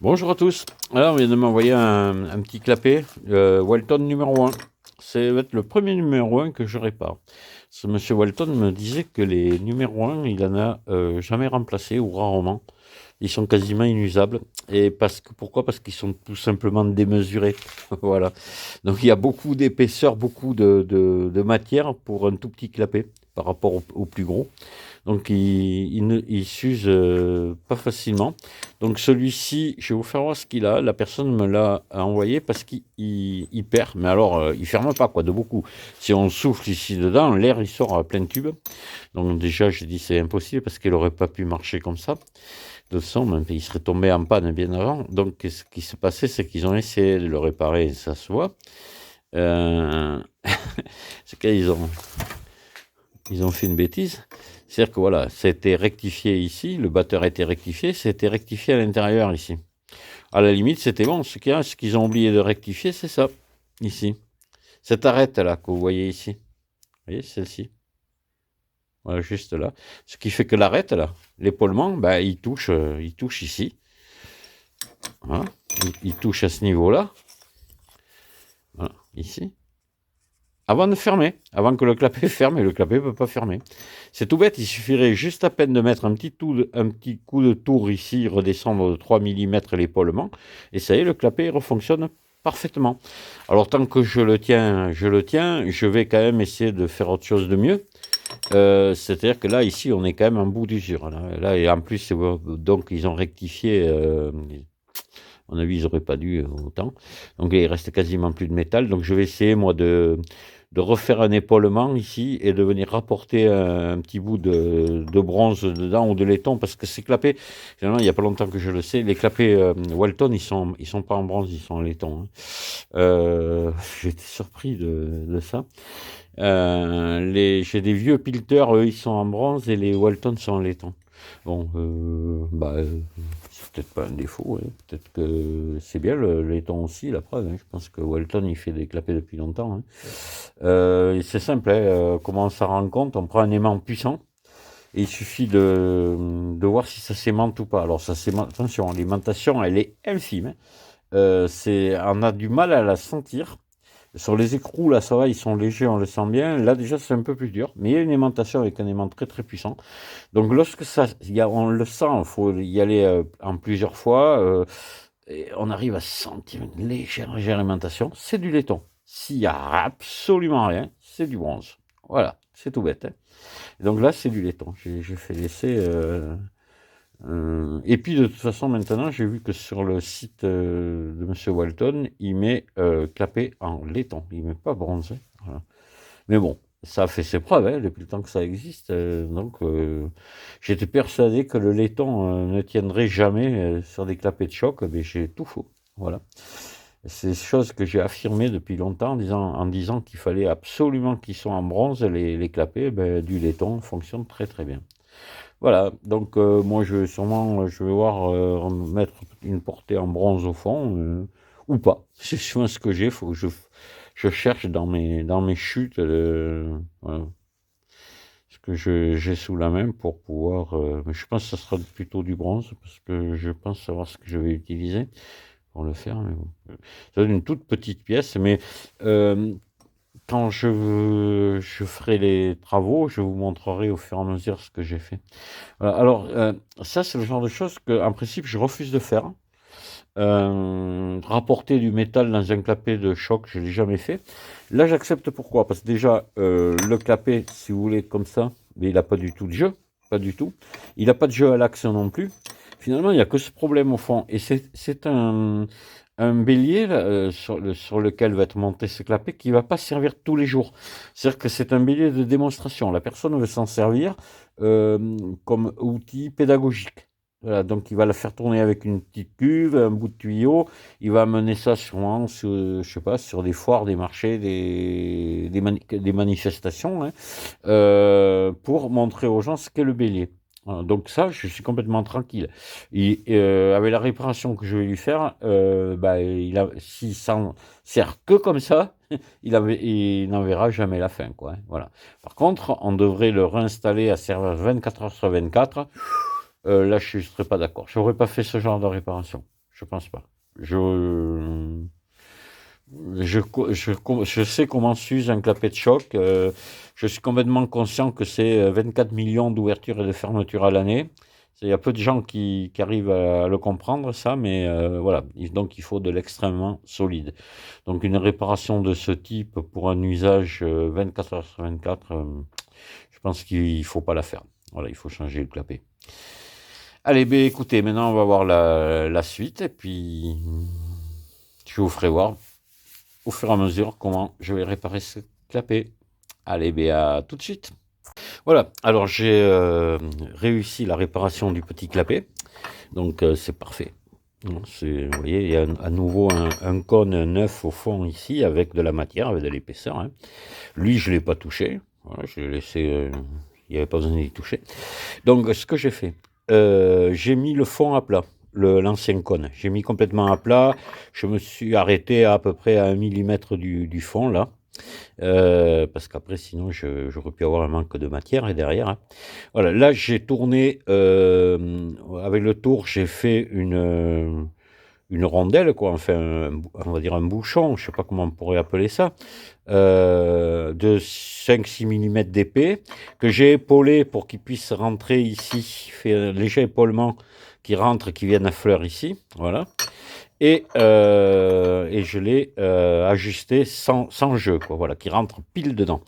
Bonjour à tous. Alors, on vient de m'envoyer un petit clapet, Walton numéro 1. C'est va être le premier numéro 1 que je répare. Ce monsieur Walton me disait que les numéros 1, il en a jamais remplacé ou rarement. Ils sont quasiment inusables. Et pourquoi? Parce qu'ils sont tout simplement démesurés. Voilà. Donc il y a beaucoup d'épaisseur, beaucoup de matière pour un tout petit clapet par rapport au plus gros. Donc il s'use pas facilement. Donc celui-ci, je vais vous faire voir ce qu'il a. La personne me l'a envoyé parce qu'il perd. Mais alors, il ferme pas quoi, de beaucoup. Si on souffle ici dedans, l'air il sort à plein tube. Donc déjà, je dis c'est impossible parce qu'il aurait pas pu marcher comme ça. De toute façon, il serait tombé en panne bien avant. Donc ce qui s'est passé, c'est qu'ils ont essayé de le réparer, et ça se voit. Euh... c'est ils ont fait une bêtise. C'est-à-dire que voilà, ça a été rectifié ici, le batteur a été rectifié, ça a été rectifié à l'intérieur ici. À la limite, c'était bon. Ce qu'ils ont oublié de rectifier, c'est ça, ici. Cette arête-là que vous voyez ici. Vous voyez, celle-ci. Voilà, juste là. Ce qui fait que l'arête, là, l'épaulement, bah, il touche ici. Voilà. Il touche à ce niveau-là. Voilà, ici. Avant de fermer, avant que le clapet ferme, et le clapet ne peut pas fermer. C'est tout bête, il suffirait juste à peine de mettre un petit coup de tour ici, redescendre de 3 mm l'épaulement, et ça y est, le clapet refonctionne parfaitement. Alors tant que je le tiens, je vais quand même essayer de faire autre chose de mieux. C'est-à-dire que là, ici, on est quand même en bout d'usure. Là, et en plus, donc ils ont rectifié... à mon avis, ils n'auraient pas dû autant. Donc il reste quasiment plus de métal. Donc je vais essayer, moi, de refaire un épaulement ici et de venir rapporter un petit bout de bronze dedans ou de laiton, parce que ces clapets, finalement, il n'y a pas longtemps que je le sais, les clapets Walton, ils sont pas en bronze, ils sont en laiton. Hein. J'étais surpris de ça. J'ai des vieux pilters, eux, ils sont en bronze et les Walton sont en laiton. Bon, c'est peut-être pas un défaut, hein. Peut-être que c'est bien le laiton aussi, la preuve. Hein. Je pense que Walton, il fait des clapets depuis longtemps. Hein. C'est simple, hein, comment on s'en rend compte? On prend un aimant puissant et il suffit de voir si ça s'aimante ou pas. Alors, ça s'aimante, attention, l'aimantation, elle est infime. Hein. On a du mal à la sentir. Sur les écrous, là, ça va, ils sont légers, on le sent bien. Là, déjà, c'est un peu plus dur. Mais il y a une aimantation avec un aimant très, très puissant. Donc, lorsque on le sent, il faut y aller en plusieurs fois. Et on arrive à sentir une légère, légère aimantation. C'est du laiton. S'il n'y a absolument rien, c'est du bronze. Voilà, c'est tout bête. Hein. Donc là, c'est du laiton. J'ai fait l'essai. Et puis de toute façon, maintenant, j'ai vu que sur le site de Monsieur Walton, il met clapé en laiton. Il met pas bronzé. Voilà. Mais bon, ça a fait ses preuves hein, depuis le temps que ça existe. Donc, j'étais persuadé que le laiton ne tiendrait jamais sur des clapets de choc, mais j'ai tout faux. Voilà. C'est des choses que j'ai affirmées depuis longtemps en disant qu'il fallait absolument qu'ils soient en bronze, les clapets. Ben, du laiton fonctionne très très bien. Voilà, donc moi je vais voir mettre une portée en bronze au fond ou pas. C'est souvent ce que j'ai, faut que je cherche dans mes chutes voilà, ce que j'ai sous la main pour pouvoir. Mais je pense que ça sera plutôt du bronze parce que je pense savoir ce que je vais utiliser pour le faire. Mais bon. Ça donne une toute petite pièce, mais euh, quand je ferai les travaux, je vous montrerai au fur et à mesure ce que j'ai fait. Voilà, alors, ça, c'est le genre de choses que, en principe, je refuse de faire. Rapporter du métal dans un clapet de choc, je ne l'ai jamais fait. Là, j'accepte pourquoi? Parce que déjà, le clapet, si vous voulez, comme ça, mais il n'a pas du tout de jeu. Pas du tout. Il n'a pas de jeu à l'axe non plus. Finalement, il n'y a que ce problème au fond. Et c'est un bélier là, sur lequel va être monté ce clapet qui ne va pas servir tous les jours. C'est-à-dire que c'est un bélier de démonstration. La personne veut s'en servir comme outil pédagogique. Voilà, donc il va la faire tourner avec une petite cuve, un bout de tuyau. Il va amener ça sûrement sur, je sais pas, sur des foires, des marchés, des manifestations, hein, pour montrer aux gens ce qu'est le bélier. Voilà, donc ça, je suis complètement tranquille. Avec la réparation que je vais lui faire, bah, s'il s'en sert que comme ça, il n'en verra jamais la fin, quoi. Hein, voilà. Par contre, on devrait le réinstaller à servir 24 heures sur 24. Là, je ne serais pas d'accord. Je n'aurais pas fait ce genre de réparation. Je pense pas. Je sais comment s'use un clapet de choc. Je suis complètement conscient que c'est 24 millions d'ouvertures et de fermetures à l'année. Il y a peu de gens qui arrivent à le comprendre, ça, mais voilà. Donc, il faut de l'extrêmement solide. Donc, une réparation de ce type pour un usage 24 heures sur 24, je pense qu'il ne faut pas la faire. Voilà, il faut changer le clapet. Allez, ben, écoutez, maintenant, on va voir la suite, et puis je vous ferai voir au fur et à mesure comment je vais réparer ce clapet. Allez, ben, à tout de suite. Voilà, alors j'ai réussi la réparation du petit clapet, donc c'est parfait. Vous voyez, il y a à nouveau un cône neuf au fond ici, avec de la matière, avec de l'épaisseur. Hein. Lui, je ne l'ai pas touché, voilà, je l'ai laissé, il n'y avait pas besoin d'y toucher. Donc, ce que j'ai fait, j'ai mis le fond à plat, l'ancien cône. J'ai mis complètement à plat, je me suis arrêté à peu près à 1 millimètre du fond, là. Parce qu'après, sinon, j'aurais pu avoir un manque de matière et derrière. Hein. Voilà, là, j'ai tourné avec le tour, j'ai fait une rondelle, quoi, enfin, on va dire un bouchon, je sais pas comment on pourrait appeler ça, de 5-6 millimètres d'épais, que j'ai épaulé pour qu'il puisse rentrer ici, fait un léger épaulement qui rentre, qui vienne à fleur ici, voilà. Et je l'ai ajusté sans jeu, quoi, voilà, qui rentre pile dedans.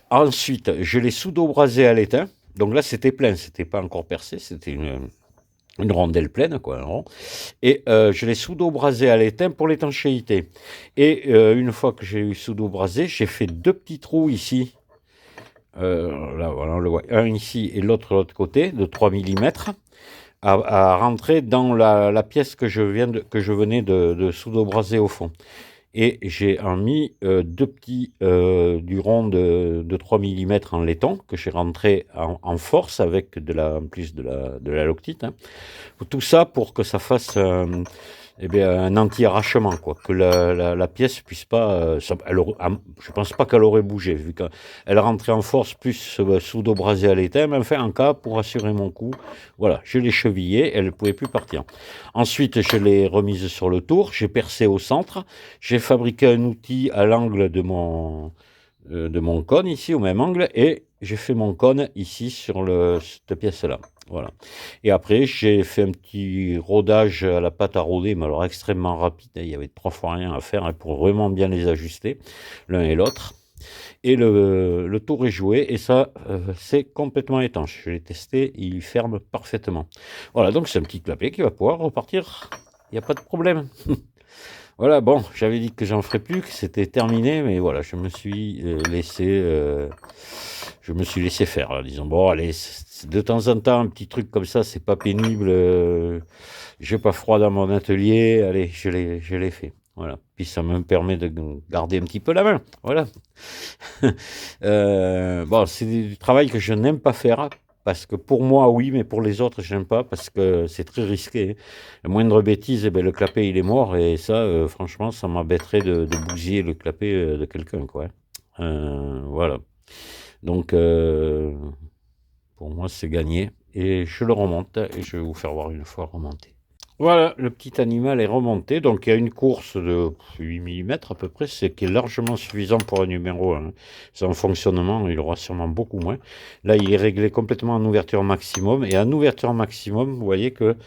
Ensuite, je l'ai sous-dos-brasé à l'étain. Donc là, c'était plein, c'était pas encore percé, c'était une rondelle pleine, quoi, un rond. Et je l'ai sous-dos-brasé à l'étain pour l'étanchéité. Et une fois que j'ai eu sous-dos-brasé, j'ai fait 2 petits trous ici. Là, voilà, on le voit, un ici et l'autre de l'autre côté, de 3 millimètres. À rentrer dans la pièce que je venais de sous-dos-braser au fond. Et j'ai mis 2 petits du rond de 3 millimètres en laiton que j'ai rentré en force avec en plus de la loctite. Hein. Tout ça pour que ça fasse un anti-arrachement, quoi, que la pièce puisse pas. Je pense pas qu'elle aurait bougé, vu qu'elle rentrait en force plus sous dos brasé à l'étain, mais enfin, en cas, pour assurer mon coup, voilà, je l'ai chevillée, elle ne pouvait plus partir. Ensuite, je l'ai remise sur le tour, j'ai percé au centre, j'ai fabriqué un outil à l'angle de mon cône, ici, au même angle, et j'ai fait mon cône ici sur cette pièce-là. Voilà. Et après, j'ai fait un petit rodage à la pâte à rôder, mais alors extrêmement rapide. Il y avait 3 fois rien à faire pour vraiment bien les ajuster, l'un et l'autre. Et le tour est joué, et ça, c'est complètement étanche. Je l'ai testé, il ferme parfaitement. Voilà, donc c'est un petit clapet qui va pouvoir repartir. Il n'y a pas de problème. Voilà, bon, j'avais dit que j'en ferais plus, que c'était terminé, mais voilà, je me suis laissé faire, là, disons. Bon, allez, de temps en temps, un petit truc comme ça, c'est pas pénible. J'ai pas froid dans mon atelier, allez, je l'ai fait. Voilà. Puis ça me permet de garder un petit peu la main. Voilà. Bon, c'est du travail que je n'aime pas faire. Parce que pour moi, oui, mais pour les autres, je n'aime pas parce que c'est très risqué. La moindre bêtise, eh ben, le clapet, il est mort. Et ça, franchement, ça m'embêterait de bousiller le clapet de quelqu'un, quoi. Voilà. Donc, pour moi, c'est gagné. Et je le remonte et je vais vous faire voir une fois remonté. Voilà, le petit animal est remonté. Donc, il y a une course de 8 millimètres à peu près, ce qui est largement suffisant pour un numéro 1. C'est en fonctionnement, il aura sûrement beaucoup moins. Là, il est réglé complètement en ouverture maximum. Et en ouverture maximum, vous voyez que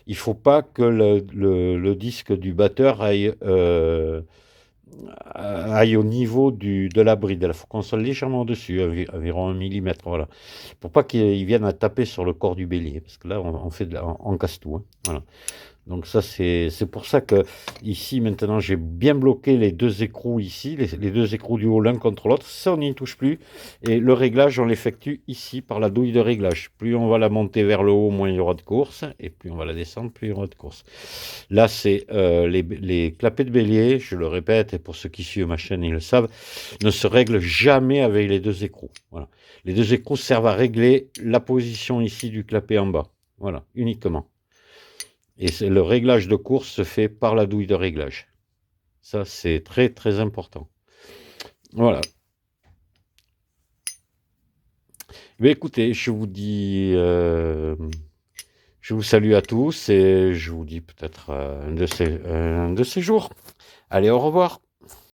il ne faut pas que le disque du batteur aille au niveau de la bride. Il faut qu'on soit légèrement dessus, environ 1 millimètre, voilà. Pour pas qu'il vienne à taper sur le corps du bélier, parce que là, on casse tout. Hein, voilà. Donc ça, c'est pour ça que ici, maintenant, j'ai bien bloqué les 2 écrous ici, les 2 écrous du haut l'un contre l'autre. Ça, on n'y touche plus. Et le réglage, on l'effectue ici par la douille de réglage. Plus on va la monter vers le haut, moins il y aura de course. Et plus on va la descendre, plus il y aura de course. Là, c'est les clapets de bélier, je le répète, et pour ceux qui suivent ma chaîne, ils le savent, ne se règlent jamais avec les 2 écrous. Voilà. Les 2 écrous servent à régler la position ici du clapet en bas. Voilà, uniquement. Et le réglage de course se fait par la douille de réglage. Ça, c'est très, très important. Voilà. Mais écoutez, je vous dis Je vous salue à tous et je vous dis peut-être un de ces jours. Allez, au revoir.